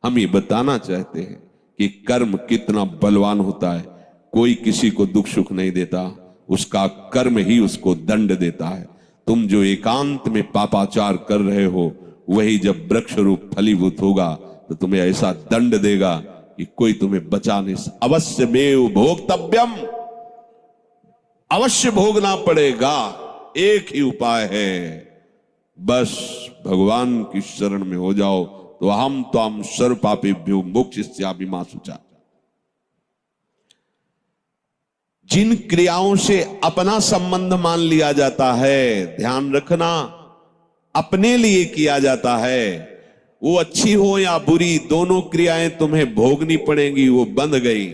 हम ये बताना चाहते हैं कि कर्म कितना बलवान होता है। कोई किसी को दुख सुख नहीं देता, उसका कर्म ही उसको दंड देता है। तुम जो एकांत में पापाचार कर रहे हो, वही जब वृक्ष रूप फलीभूत होगा तो तुम्हें ऐसा दंड देगा कि कोई तुम्हें बचा नहीं। अवश्य में भोक्तव्यम, अवश्य भोगना पड़ेगा। एक ही उपाय है, बस भगवान की शरण में हो जाओ तो हम त्वाम सर्व पापेभ्यो मोक्षयिष्यामि मा शुचा। जिन क्रियाओं से अपना संबंध मान लिया जाता है, ध्यान रखना, अपने लिए किया जाता है, वो अच्छी हो या बुरी, दोनों क्रियाएं तुम्हें भोगनी पड़ेंगी। वो बंध गई।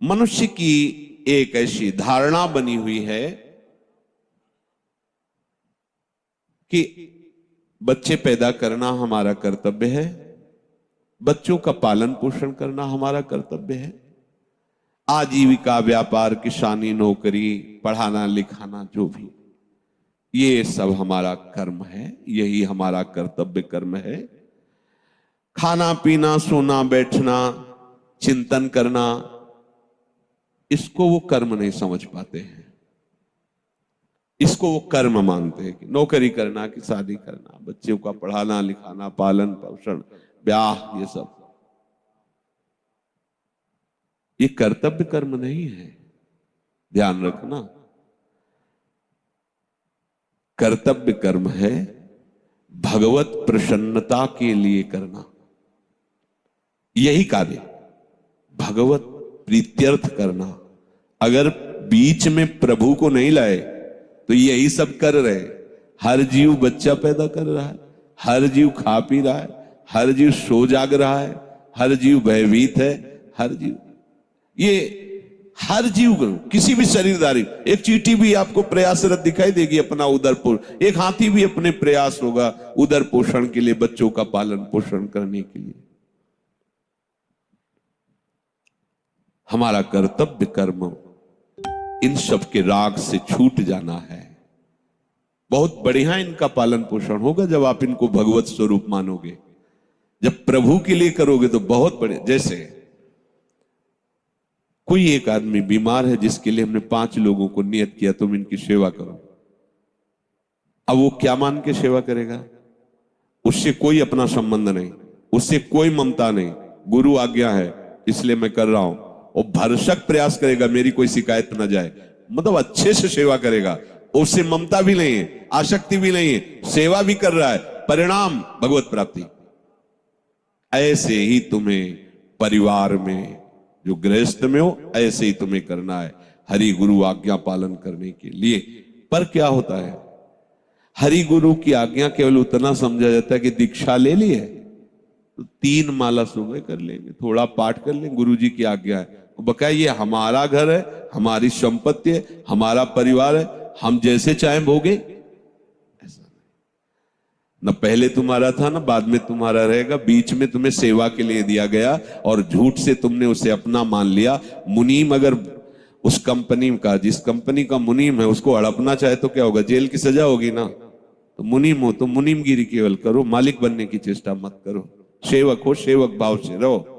मनुष्य की एक ऐसी धारणा बनी हुई है कि बच्चे पैदा करना हमारा कर्तव्य है, बच्चों का पालन पोषण करना हमारा कर्तव्य है, आजीविका, व्यापार, किसानी, नौकरी, पढ़ाना लिखाना, जो भी, ये सब हमारा कर्म है, यही हमारा कर्तव्य कर्म है। खाना पीना, सोना बैठना, चिंतन करना, इसको वो कर्म नहीं समझ पाते हैं। इसको वो कर्म मानते हैं कि नौकरी करना, कि शादी करना, बच्चों का पढ़ाना लिखाना, पालन पोषण, ब्याह, ये सब, ये कर्तव्य कर्म नहीं है। ध्यान रखना, कर्तव्य कर्म है भगवत प्रसन्नता के लिए करना। यही कार्य, भगवत प्रीत्यर्थ करना। अगर बीच में प्रभु को नहीं लाए तो यही सब कर रहे। हर जीव बच्चा पैदा कर रहा है, हर जीव खा पी रहा है, हर जीव सो जाग रहा है, हर जीव भयभीत है, हर जीव, ये हर जीव किसी भी शरीरधारी, एक चींटी भी आपको प्रयासरत दिखाई देगी अपना उदर पोषण, एक हाथी भी अपने प्रयास होगा उदर पोषण के लिए, बच्चों का पालन पोषण करने के लिए। हमारा कर्तव्य कर्म इन सब के राग से छूट जाना है। बहुत बढ़िया इनका पालन पोषण होगा जब आप इनको भगवत स्वरूप मानोगे, जब प्रभु के लिए करोगे तो बहुत बढ़िया। जैसे कोई एक आदमी बीमार है जिसके लिए हमने 5 लोगों को नियत किया तुम इनकी सेवा करो। अब वो क्या मान के सेवा करेगा? उससे कोई अपना संबंध नहीं, उससे कोई ममता नहीं, गुरु आज्ञा है इसलिए मैं कर रहा हूं। और भरसक प्रयास करेगा मेरी कोई शिकायत ना जाए, मतलब अच्छे से सेवा करेगा, उससे ममता भी नहीं है, आसक्ति भी नहीं है, सेवा भी कर रहा है, परिणाम भगवत प्राप्ति। ऐसे ही तुम्हें परिवार में, जो गृहस्थ में हो, ऐसे ही तुम्हें करना है हरि गुरु आज्ञा पालन करने के लिए। पर क्या होता है, हरि गुरु की आज्ञा केवल उतना समझा जाता है कि दीक्षा ले ली है तो 3 माला सुबह कर लेंगे, थोड़ा पाठ कर लेंगे, गुरु जी की आज्ञा है। बकाया ये हमारा घर है, हमारी संपत्ति है, हमारा परिवार है, हम जैसे चाहें भोगे, ऐसा नहीं। न पहले तुम्हारा था, न बाद में तुम्हारा रहेगा, बीच में तुम्हें सेवा के लिए दिया गया और झूठ से तुमने उसे अपना मान लिया। मुनीम अगर उस कंपनी का, जिस कंपनी का मुनीम है, उसको हड़पना चाहे तो क्या होगा? जेल की सजा होगी ना। तो मुनीम हो तो मुनीमगिरी केवल करो, मालिक बनने की चेष्टा मत करो। सेवक हो, सेवक भाव से रहो।